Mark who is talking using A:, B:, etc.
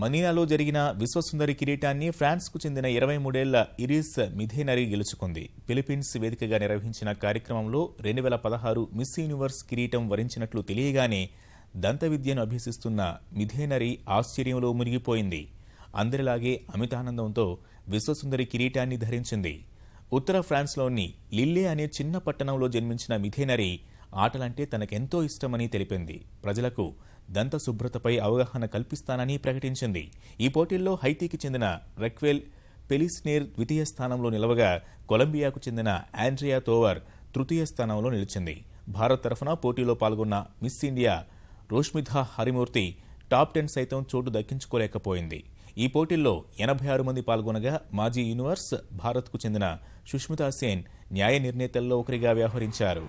A: మనీలాలో జరిగిన విశ్వసుందరి కిరీటాన్ని ఫ్రాన్స్కు చెందిన 23 ఏళ్ల ఇరిస్ మిథేనరీ గెలుచుకుంది. ఫిలిప్పీన్స్ వేదికగా నిర్వహించిన కార్యక్రమంలో 2016 మిస్ యూనివర్స్ కిరీటం వరించినట్లు తెలియగానే దంత విద్యను అభ్యసిస్తున్న మిథేనరీ ఆశ్చర్యంలో మునిగిపోయింది. అందరిలాగే అమితానందంతో విశ్వసుందరి కిరీటాన్ని ధరించింది. ఉత్తర ఫ్రాన్స్లోని లిల్లే అనే చిన్న పట్టణంలో జన్మించిన మిథేనరీ ఆటలంటే తనకెంతో ఇష్టమని తెలిపింది. ప్రజలకు దంత శుభ్రతపై అవగాహన కల్పిస్తానని ప్రకటించింది. ఈ పోటీల్లో హైతీకి చెందిన రక్వెల్ పెలిస్నేర్ ద్వితీయ స్థానంలో నిలవగా కొలంబియాకు చెందిన ఆండ్రియా తోవర్ తృతీయ స్థానంలో నిలిచింది. భారత్ తరఫున పోటీలో పాల్గొన్న మిస్ ఇండియా రోష్మిధా హరిమూర్తి టాప్ 10 సైతం చోటు దక్కించుకోలేకపోయింది. ఈ పోటీల్లో 86 మంది పాల్గొనగా మాజీ యూనివర్స్ భారత్కు చెందిన సుష్మితా సేన్ న్యాయ నిర్ణేతల్లో ఒకరిగా వ్యవహరించారు.